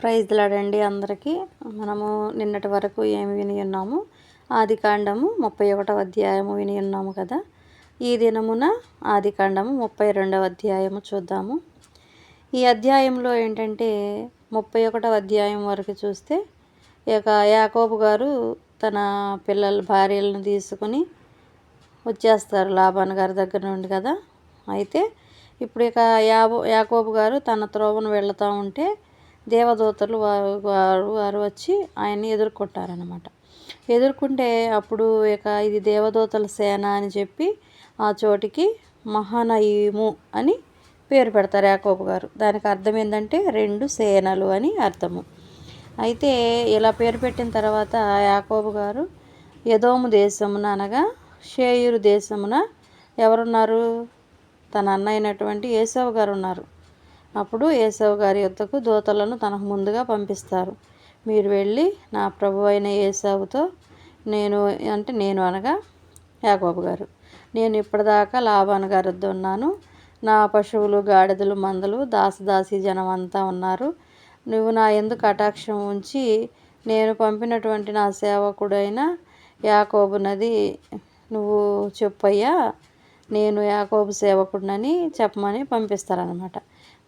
ప్రైజ్లాడండి అందరికీ. మనము నిన్నటి వరకు ఏమి విని ఉన్నాము? ఆదికాండము 31వ అధ్యాయము విని ఉన్నాము కదా. ఈ దినమున ఆదికాండము 32వ అధ్యాయము చూద్దాము. ఈ అధ్యాయంలో ఏంటంటే 31వ అధ్యాయం వరకు చూస్తే యాకోబు గారు తన భార్యలను తీసుకుని వచ్చేస్తారు లాబాను గారి దగ్గర నుండి కదా. అయితే ఇప్పుడు యాకోబు గారు తన త్రోవను వెళుతూ ఉంటే దేవదూతలు వారు వచ్చి ఆయన్ని ఎదుర్కొంటారనమాట. ఎదుర్కొంటే అప్పుడు ఇది దేవదూతల సేన అని చెప్పి ఆ చోటికి మహానయీము అని పేరు పెడతారు యాకోబు గారు. దానికి అర్థం ఏంటంటే 2 సేనలు అని అర్థము. అయితే ఇలా పేరు పెట్టిన తర్వాత యాకోబు గారు ఎదోము దేశమున అనగా షేయూరు దేశమున ఎవరున్నారు? తన అన్న అయినటువంటి ఏసావు గారు ఉన్నారు. అప్పుడు ఏసావు గారి యొద్దకు దూతలను తనకు ముందుగా పంపిస్తారు. మీరు వెళ్ళి నా ప్రభు అయిన ఏసావుతో నేను అనగా యాకోబు గారు, నేను ఇప్పటిదాకా లాబాను గారి వద్ద ఉన్నాను. నా పశువులు, గాడిదలు, మందలు, దాసదాసి జనం అంతా ఉన్నారు. నువ్వు నా యందు కటాక్షం ఉంచి నేను పంపినటువంటి నా సేవకుడైన యాకోబునది నువ్వు చెప్పయ్యా, నేను యాకోబు సేవకుడినని చెప్పమని పంపిస్తారనమాట.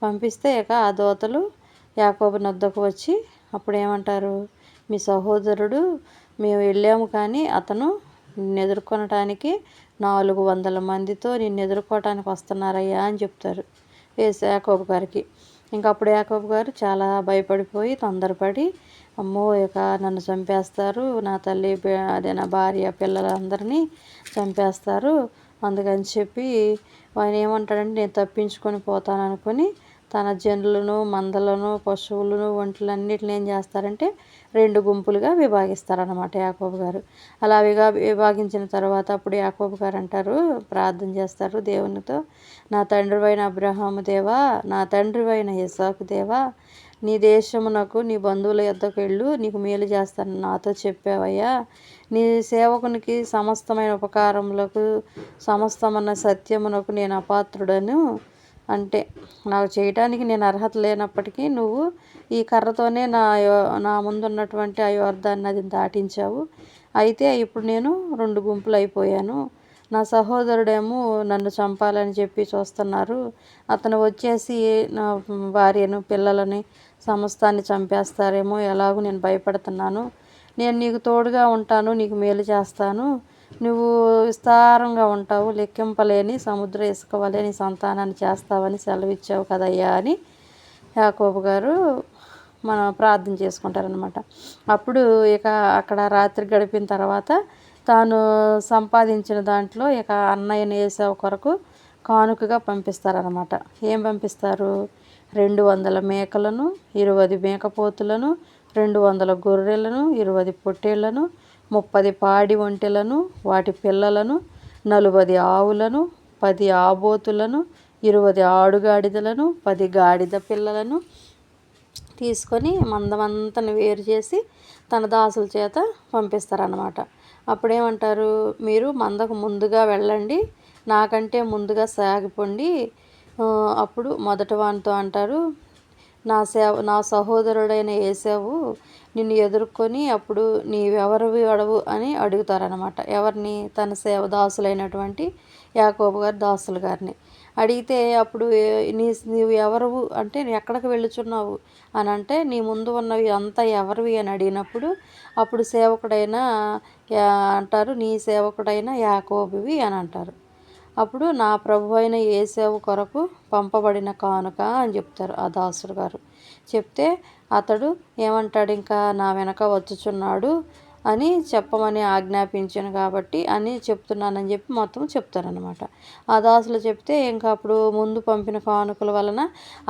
పంపిస్తే ఆ దూతలు యాకోబు వద్దకు వచ్చి అప్పుడు ఏమంటారు? మీ సహోదరుడు మేము వెళ్ళాము, కానీ అతను నిన్ను ఎదుర్కొనటానికి 400 మందితో నిన్ను ఎదుర్కోవటానికి వస్తున్నారయ్యా అని చెప్తారు యాకోబు గారికి. అప్పుడు యాకోబు గారు చాలా భయపడిపోయి తొందరపడి, అమ్మో నన్ను చంపేస్తారు, నా తల్లి నా భార్య పిల్లలందరినీ చంపేస్తారు, అందుకని చెప్పి ఆయన ఏమంటాడంటే నేను తప్పించుకొని పోతాను అనుకుని తన జనులను, మందలను, పశువులను, ఒంట్లన్నిటిని ఏం చేస్తారంటే 2 గుంపులుగా విభాగిస్తారనమాట యాకోబు గారు. అలా విభాగించిన తర్వాత అప్పుడు యాకోబు గారు అంటారు, ప్రార్థన చేస్తారు దేవునితో, నా తండ్రివైన అబ్రహాము దేవా, నా తండ్రివైన ఇస్సాకు దేవా, నీ దేశమునకు నీ బంధువుల యొద్దకు వెళ్ళు, నీకు మేలు చేస్తాను నాతో చెప్పావయ్యా. నీ సేవకునికి సమస్తమైన ఉపకారములకు సమస్తమైన సత్యమునకు నేను అపాత్రుడను. అంటే నాకు చేయటానికి నేను అర్హత లేనప్పటికీ నువ్వు ఈ కర్రతోనే నా ముందున్నటువంటి ఆ యోర్దాను నదిని దాటించావు. అయితే ఇప్పుడు నేను 2 గుంపులు అయిపోయాను. నా సహోదరుడేమో నన్ను చంపాలని చెప్పి చూస్తున్నారు. అతను వచ్చేసి నా భార్యను, పిల్లలని సమస్తాన్ని చంపేస్తారేమో, ఎలాగూ నేను భయపడుతున్నాను. నేను నీకు తోడుగా ఉంటాను, నీకు మేలు చేస్తాను, నువ్వు విస్తారంగా ఉంటావు, లెక్కింపలేని సముద్ర ఇసుక వలె నీ సంతానాన్ని చేస్తావని సెలవిచ్చావు కదయ్యా అని యాకోబు గారు ప్రార్థన చేసుకుంటారనమాట. అప్పుడు అక్కడ రాత్రి గడిపిన తర్వాత తాను సంపాదించిన దాంట్లో అన్నయ్యని ఏసావు కొరకు కానుకగా పంపిస్తారనమాట. ఏం పంపిస్తారు? 200 మేకలను, 20 మేకపోతులను, 200 గొర్రెలను, 20 పొట్టేళ్లను, 30 పాడి ఒంటెలను, వాటి పిల్లలను, 40 ఆవులను, 10 ఆబోతులను, 20 ఆడుగాడిదలను, 10 గాడిద పిల్లలను తీసుకొని మందమంతను వేరు చేసి తన దాసుల చేత పంపిస్తారన్నమాట. అప్పుడేమంటారు? మీరు మందకు ముందుగా వెళ్ళండి, నాకంటే సాగిపోండి. అప్పుడు మొదటి వానితో అంటారు, నా సహోదరుడైన ఏసావు నిన్ను ఎదుర్కొని అప్పుడు నీవెవరివి అడవు అని అడుగుతారనమాట. ఎవరిని? తన దాసులైనటువంటి యాకోబు గారి దాసులు గారిని అడిగితే అప్పుడు నీవు ఎవరువు అంటే ఎక్కడికి వెళ్ళుచున్నావు అని అంటే, నీ ముందు ఉన్నవి అంతా ఎవరివి అని అడిగినప్పుడు అప్పుడు సేవకుడైన అంటారు, నీ సేవకుడైన యాకోబువి అని అంటారు. అప్పుడు నా ప్రభు అయిన ఏసావు కొరకు పంపబడిన కానుక అని చెప్తారు ఆ దాసుడు గారు. చెప్తే అతడు ఏమంటాడు? ఇంకా నా వెనక వచ్చుచున్నాడు అని చెప్పమని ఆజ్ఞాపించాను కాబట్టి అని చెప్తున్నానని చెప్పి మొత్తం చెప్తారనమాట. ఆ దాసులు చెప్తే అప్పుడు ముందు పంపిన కానుకల వలన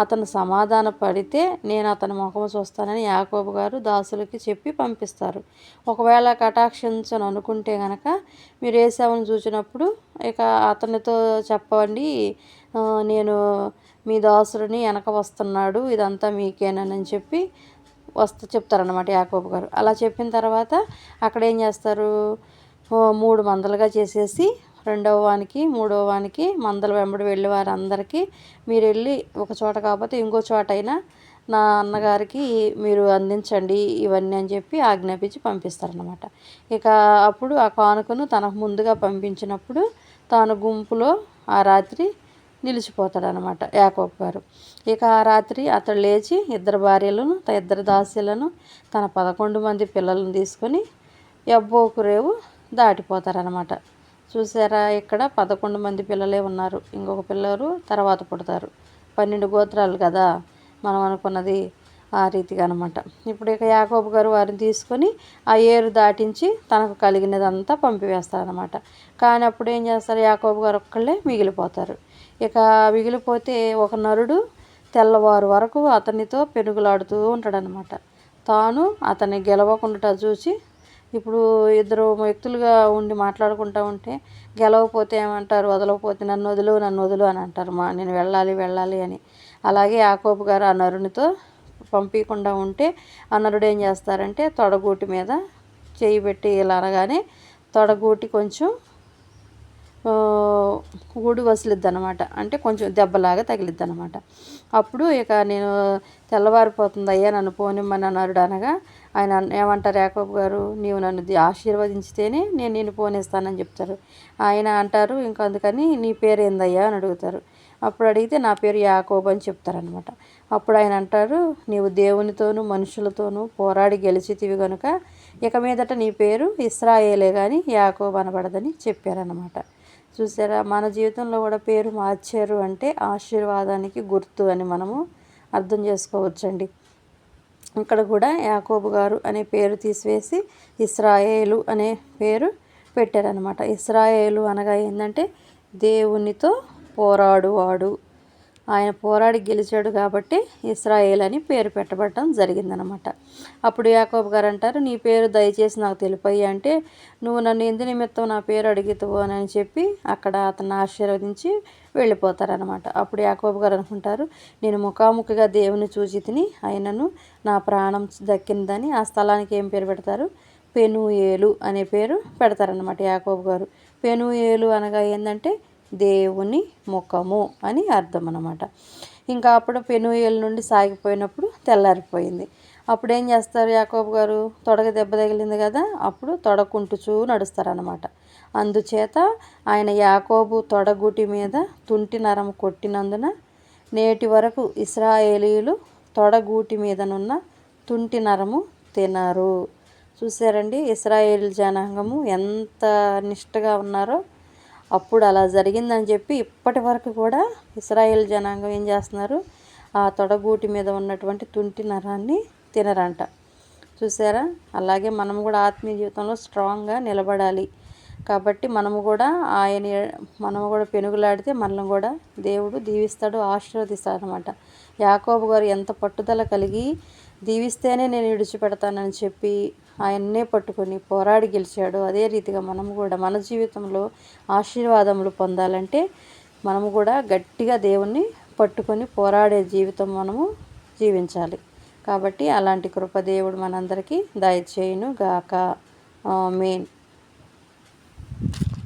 అతను సమాధాన పడితే నేను అతని ముఖం చూస్తానని యాకోబు గారు దాసులకి చెప్పి పంపిస్తారు. ఒకవేళ కటాక్షించను అనుకుంటే గనక మీరు ఏసావును చూసినప్పుడు అతనితో చెప్పండి, నేను మీ దాసుడిని వెనక వస్తున్నాడు, ఇదంతా మీకేనని చెప్పి చెప్తారనమాట యాకోబు గారు. అలా చెప్పిన తర్వాత అక్కడ ఏం చేస్తారు? 3 మందలుగా చేసేసి 2వ వానికి 3వ వానికి మందల వెంబడి వెళ్ళి వారందరికీ మీరు వెళ్ళి ఒక చోట కాకపోతే ఇంకో చోట అయినా నా అన్నగారికి మీరు అందించండి ఇవన్నీ అని చెప్పి ఆజ్ఞాపించి పంపిస్తారనమాట. ఇక అప్పుడు ఆ కానుకను తనకు ముందుగా పంపించినప్పుడు తాను గుంపులో ఆ రాత్రి నిలిచిపోతాడనమాట యాకోబు గారు. ఇక ఆ రాత్రి అతడు లేచి ఇద్దరు భార్యలను ఇద్దరు దాసీలను తన 11 మంది పిల్లలను తీసుకొని యబ్బోకు రేవు దాటిపోతారనమాట. చూసారా, ఇక్కడ 11 మంది పిల్లలే ఉన్నారు, ఇంకొక పిల్లలు తర్వాత పుడతారు. 12 గోత్రాలు కదా మనం అనుకున్నది, ఆ రీతిగా అనమాట. ఇప్పుడు ఇక యాకోబు గారు వారిని తీసుకొని ఆ ఏరు దాటించి తనకు కలిగినదంతా పంపివేస్తారనమాట. కానీ అప్పుడు ఏం చేస్తారు, యాకోబు గారు ఒక్కళ్ళే మిగిలిపోతారు. ఇక మిగిలిపోతే ఒక నరుడు తెల్లవారు వరకు అతనితో పెనుగులాడుతూ ఉంటాడనమాట. తాను అతన్ని గెలవకుండా చూసి, ఇప్పుడు ఇద్దరు వ్యక్తులుగా ఉండి మాట్లాడుకుంటూ ఉంటే గెలవకపోతే ఏమంటారు, వదలకపోతే నన్ను వదులు అని అంటారు, నేను వెళ్ళాలి అని. అలాగే యాకోబు గారు ఆ నరునితో పంపించకుండా ఉంటే ఆ నరుడు ఏం చేస్తారంటే తొడగూటి మీద చేయి పెట్టి ఇలా అనగానే తొడగూటి కొంచెం ఊడి వసిలిద్ది అనమాట, అంటే కొంచెం దెబ్బలాగా తగిలిద్ది అనమాట. అప్పుడు ఇక నేను తెల్లవారిపోతుంది అయ్యా నన్ను పోనిమ్మని నరుడు అనగా ఆయన ఏమంటారు యాకోబు గారు, నీవు నన్ను ఆశీర్వదించితేనే నేను నిన్ను పోనిస్తానని చెప్తారు. ఆయన అంటారు ఇంకా అందుకని నీ పేరు ఏందయ్యా అని అడుగుతారు. అప్పుడు అడిగితే నా పేరు యాకోబు అని చెప్తారనమాట. అప్పుడు ఆయన అంటారు, నీవు దేవునితోనూ మనుషులతోనూ పోరాడి గెలిచితివి కనుక ఇక మీదట నీ పేరు ఇశ్రాయేలే కానీ యాకోబు అనబడదని చెప్పారనమాట. చూసారా, మన జీవితంలో కూడా పేరు మార్చారు అంటే ఆశీర్వాదానికి గుర్తు అని మనము అర్థం చేసుకోవచ్చండి. ఇక్కడ కూడా యాకోబు గారు అనే పేరు తీసివేసి ఇశ్రాయేలు అనే పేరు పెట్టారనమాట. ఇశ్రాయేలు అనగా ఏంటంటే దేవునితో పోరాడువాడు, ఆయన పోరాడి గెలిచాడు కాబట్టి ఇశ్రాయేల్ అని పేరు పెట్టబడటం జరిగిందనమాట. అప్పుడు యాకోబు గారు అంటారు, నీ పేరు దయచేసి నాకు తెలిపయ్యా అంటే, నువ్వు నన్ను ఎందు నిమిత్తం నా పేరు అడిగితువు అని చెప్పి అక్కడ అతన్ని ఆశీర్వదించి వెళ్ళిపోతారనమాట. అప్పుడు యాకోబు గారు అనుకుంటారు, నేను ముఖాముఖిగా దేవుని చూచి తిని ఆయనను నా ప్రాణం దక్కిందని ఆ స్థలానికి ఏం పేరు పెడతారు, పెనూయేలు అనే పేరు పెడతారనమాట యాకోబు గారు. పెనూయేలు అనగా ఏంటంటే దేవుని ముఖము అని అర్థం అన్నమాట. ఇంకా అప్పుడు పెనూయేలు నుండి సాగిపోయినప్పుడు తెల్లారిపోయింది. అప్పుడు ఏం చేస్తారు యాకోబు గారు, తొడగ దెబ్బ తగిలింది కదా, అప్పుడు తొడకుంటుచూ నడుస్తారనమాట. అందుచేత ఆయన యాకోబు తొడగుటి మీద తుంటి నరం కొట్టినందున నేటి వరకు ఇశ్రాయేలీయులు తొడగూటి మీదనున్న తుంటి నరము తినరు. చూసారండి, ఇశ్రాయేల్ జనాంగము ఎంత నిష్టగా ఉన్నారో. అప్పుడు అలా జరిగిందని చెప్పి ఇప్పటి వరకు కూడా ఇశ్రాయేల్ జనాంగం ఏం చేస్తున్నారు, ఆ తొడగూటి మీద ఉన్నటువంటి తుంటి నరాన్ని తినరంట. చూసారా, అలాగే మనము కూడా ఆత్మీయ జీవితంలో స్ట్రాంగ్గా నిలబడాలి. కాబట్టి మనము కూడా పెనుగులాడితే మనల్ని కూడా దేవుడు దీవిస్తాడు, ఆశీర్వదిస్తాడు అనమాట. యాకోబు గారు ఎంత పట్టుదల కలిగి దీవిస్తేనే నేను విడిచిపెడతానని చెప్పి ఆయన్నే పట్టుకొని పోరాడి గెలిచాడు. అదే రీతిగా మనము కూడా మన జీవితంలో ఆశీర్వాదములు పొందాలంటే మనము కూడా గట్టిగా దేవుణ్ణి పట్టుకొని పోరాడే జీవితం మనము జీవించాలి. కాబట్టి అలాంటి కృప దేవుడు మనందరికీ దయచేయును గాక. ఆమేన్.